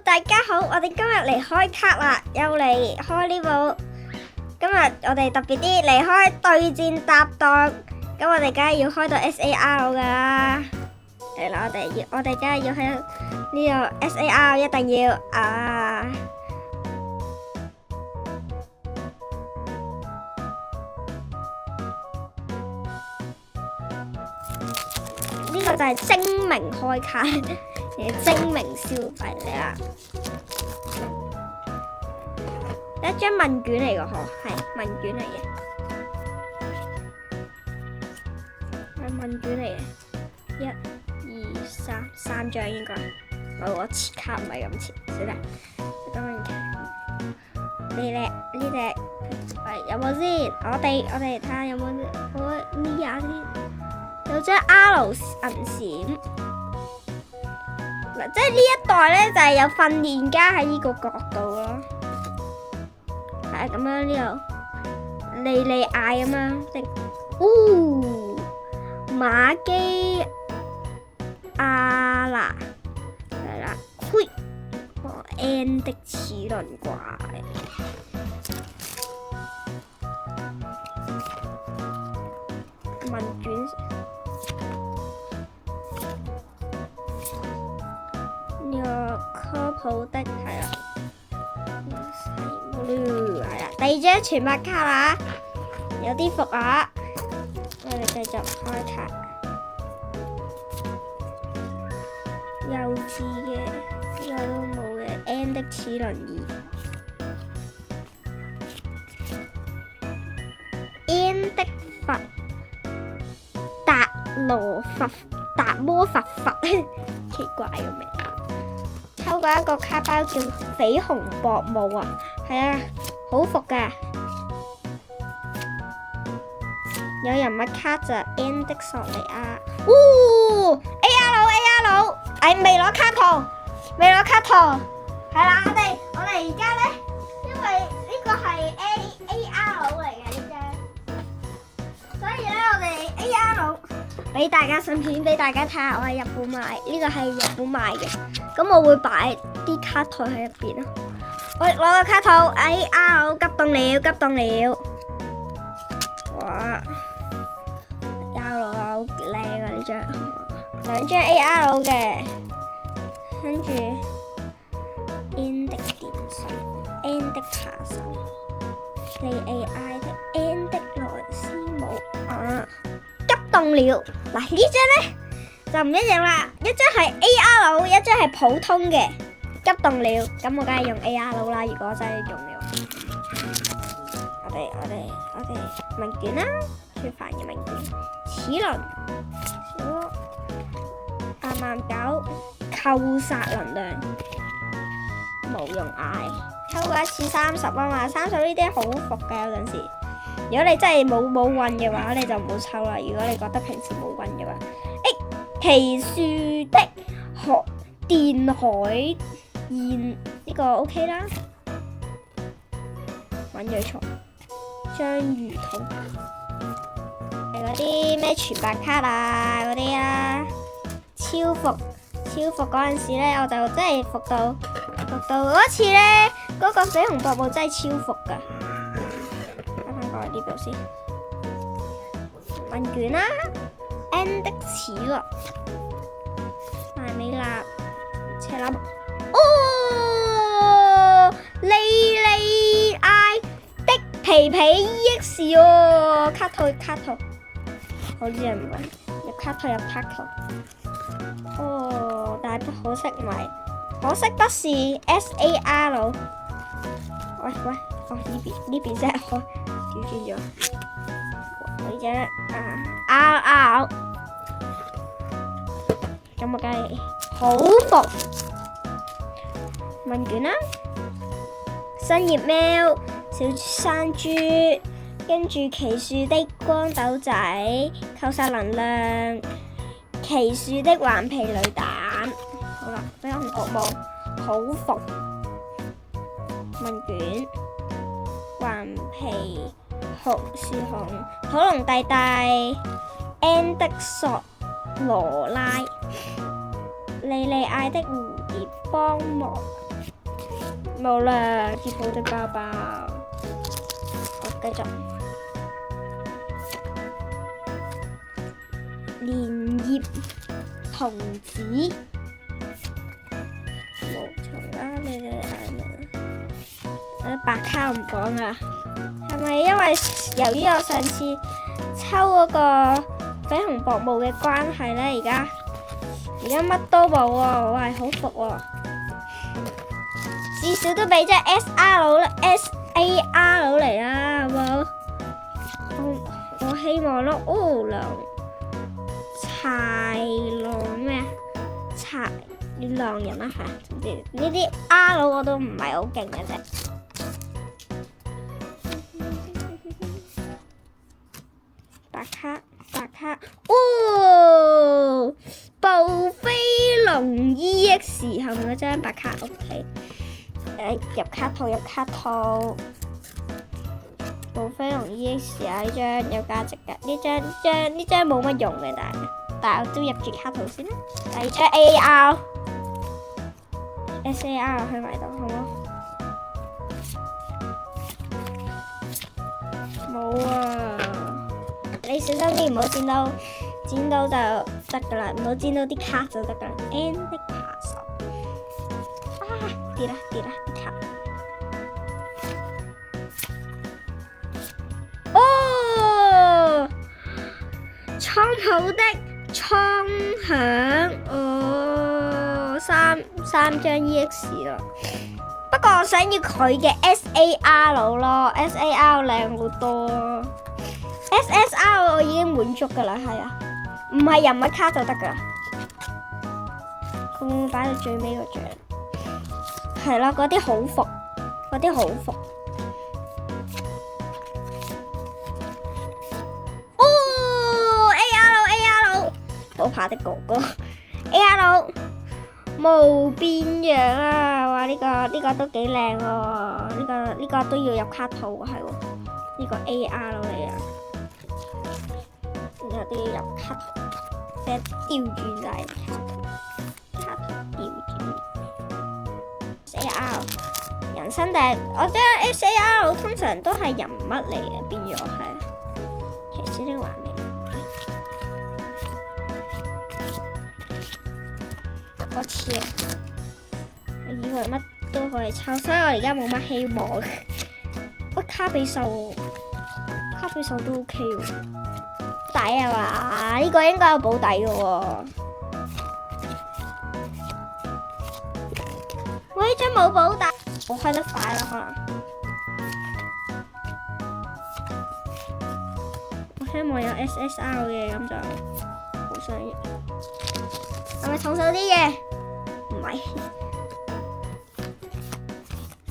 大家好，我哋今日嚟開卡啦，又嚟開呢部。今日我哋特別啲嚟開對戰搭檔，咁我哋梗係要開到 SAR 噶啦。係啦，我哋梗係要喺呢個 SAR 一定要啊！呢個就係精明開卡，精明消費嚟啦。一張問卷嚟嘅嗬，係問卷嚟嘅，係問卷嚟嘅，一、二、三張應該。我切卡唔係咁切，小弟。咁呢隻有冇先？我哋睇下有冇好搣下先。有張 R 銀閃，嗱，即係呢一代咧就係有訓練家喺呢個角度咯，係咁樣呢度，莉莉艾咁樣，定，馬基亞娜係啦，嘿，N 的齒輪怪，問卷。呢個科普的係啦，係啦，第二張全白卡啦，有啲伏啊，我哋繼續開卡，幼稚嘅呢個都冇嘅 ，N 的齒輪2 ，N 的佛達摩佛，奇怪個名。抽過一個卡包叫緋紅薄霧啊，係啊，好伏噶。有人物卡就 N 的索尼亞，AR，未攞卡圖，係啦，我哋而家咧，因為呢個係 AR 嚟嘅呢張，所以咧我哋 AR。俾大家順便俾大家睇下，我喺日本買呢個係日本買嘅，咁我會擺啲卡套喺入邊咯。我攞個卡套 AR 急凍了，哇！AR 好靚啊呢張，兩張 AR 嘅，跟住 N 的電信 ，N 的爬手，莉莉艾的 N 的萊斯姆啊！急凍了，嗱呢張咧就唔一樣啦，一張係 AR， 一張係普通嘅。急凍了，咁我梗係用 AR 啦。如果真係用嘅話，我哋問卷啦，最煩嘅問卷。齒輪899扣殺能量，冇用嗌，抽過一次30啊嘛，30呢啲好伏嘅有陣時。如果你真係冇運嘅話，你就唔好抽啦。如果你覺得平時冇運嘅話，奇樹的電海燕呢個 OK 啦。揾咗錯，章魚桶係嗰啲咩全白卡啊嗰啲啊，超伏嗰陣時咧，我就真係伏到嗰次咧，嗰個緋紅薄霧真係超伏噶。呢度先問卷啦 ，N 的齒輪，艾美娜車林，莉莉艾的皮皮 EX 哦，卡套，好似係唔係入卡套，但係可惜唔係，可惜不是 SAR。喂，呢邊先係開。調轉咗，呢隻R，咁我梗係好伏問卷啦，新葉喵、小山豬，跟住奇樹的光豆仔，扣殺能量，奇樹的頑皮女蛋，好啦，緋紅惡夢，好伏問卷，頑皮。紅樹紅，土龍弟弟 ，N 的索羅拉，莉莉艾的蝴蝶幫忙，冇啦，結寶的包包。好，繼續。蓮葉童子，無從啦，你哋白卡唔講啦，係咪因為由於我上次抽嗰個緋紅薄霧嘅關係咧？而家乜都冇喎，我係好服喎，至少都俾隻 SAR 嚟啦，好冇？我希望咯，豺狼咩？豺狼人啊，係呢啲 R 我都唔係好勁嘅啫。白卡，暴飛龍 EX 係咪嗰張白卡 ？OK， 入卡套，暴飛龍 EX 啊！呢張有價值嘅，呢張冇乜用嘅，但我都入住卡套先啦。第二張 SAR 去埋度好冇？冇啊！你小心啲，唔好剪到就得噶啦，唔好剪到啲卡就得噶啦。N 的扒手，跌啦啲卡。倉普的蒼響，三張 EX 啦。不過我想要佢嘅 SAR 咯 ，SAR 靚好多。SSR 我已經滿足噶啦，係啊，唔係人物卡就得噶啦。佢會擺到最尾個獎，係啦，嗰啲好服。AR 可怕的哥哥 ，AR 無變樣啊！哇，呢個都幾靚喎，呢個都要入卡套喎，係喎，呢個 AR 嚟啊！有啲入卡套，即係調轉晒卡套調轉。SAR 人生我覺得 SAR 通常都係人物嚟嘅，變咗係。其實呢個畫面，我黐啊！我以為乜都可以抽，所以我而家冇乜希望。喂，卡比獸都 OK 喎。抵啊嘛！呢個應該有保底嘅喎。喂，呢張冇保底，我開得快啦可能。我希望有 SSR 嘅，咁就好想要。係咪重手啲嘅？唔係。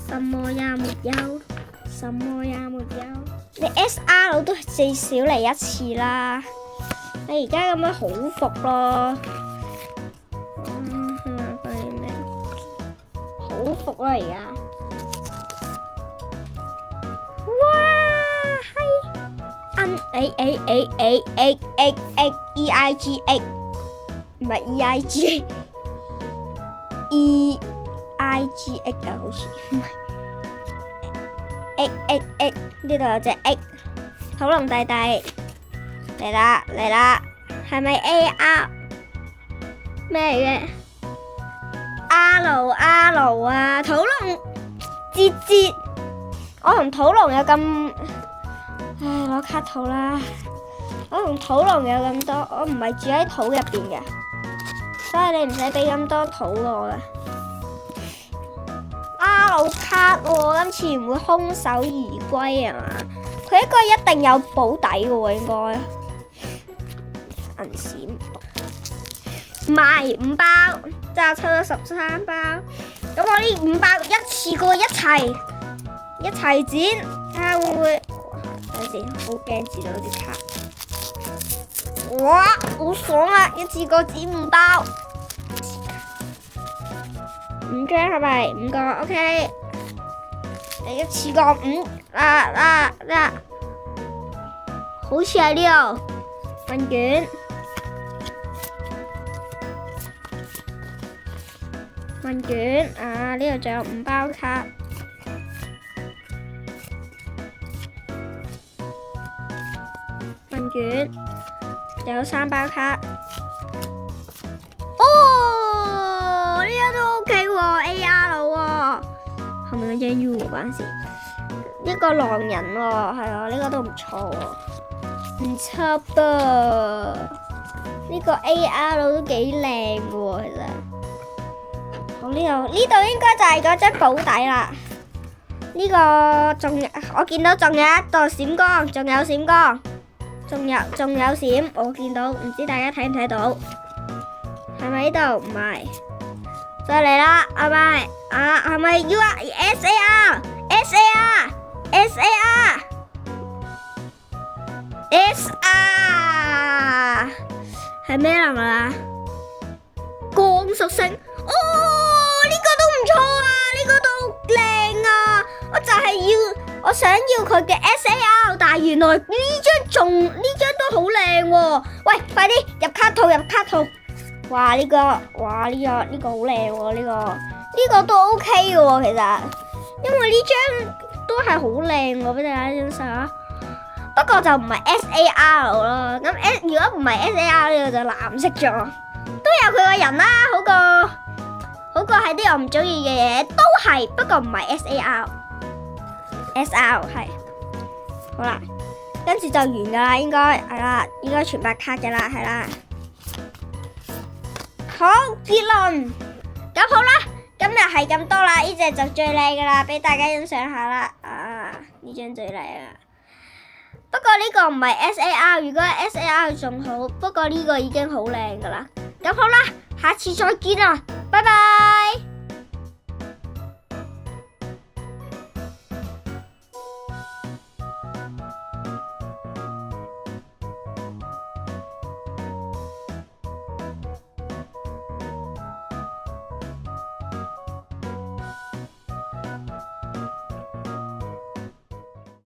什麼也沒有，什麼也沒有。你 SR 都至少嚟一次啦，你而家咁樣好服咯，好服啦而家。哇，係EIG 唔係 EIG 啊，好似唔係。呢度有隻 X， 土龍弟弟嚟啦，係咪 AR 咩嚟嘅 ？R 啊，土龍節，我同土龍有咁，攞卡套啦。我同土龍有咁多，我唔係住喺土入邊嘅，所以你唔使俾咁多土我嘅。R 卡喎，今次唔會空手而歸啊嘛？佢應該一定有保底嘅喎，應該。銀閃唔係5包，即係抽咗13包。咁我呢5包一次過一齊剪，睇下會唔會？等陣先，好驚剪到啲卡。哇，好爽啊！一次過剪5包。5張係咪？5個 OK， 你一次過5好似係呢度問卷啊！呢度仲有5包卡，卷，有3包卡。哦，呢張都 OK 喎，AR 喎，後面嗰張 U 冇關事。呢個狼人喎，係啊，呢個都唔錯喎，唔錯噃。呢個 AR 都幾靚喎，其實。好，呢度應該就係嗰張保底啦。呢個我見到仲有一道閃光，仲有閃光，仲有閃，我見到，唔知大家睇唔睇到？係咪呢度？唔係，再嚟啦，係咪？啊，係咪 SAR？ 係咩能力啊？光屬性。哦，呢個都唔錯啊，呢個都靚啊！我想要佢嘅 SAR， 但係原來呢張都好靚喎！喂，快啲入卡套！哇，呢個好靚喎，呢個都 OK 嘅喎，其實，因為呢張都係好靚喎，俾大家欣賞下。不過就唔係 SAR 咯，咁如果唔係 SAR 呢個就藍色咗，都有佢個人啦，好過係啲我唔中意嘅嘢，都係，不過唔係 SAR 係，好啦，跟住就完噶啦，應該全白卡噶啦，係啦。好，結論，咁好啦，今日係咁多啦，呢隻就最靚噶啦，俾大家欣賞下啦。啊，呢張最靚啊！不過呢個唔係 SAR， 如果係 SAR 仲好，不過呢個已經好靚噶啦。咁好啦，下次再見啦，拜拜。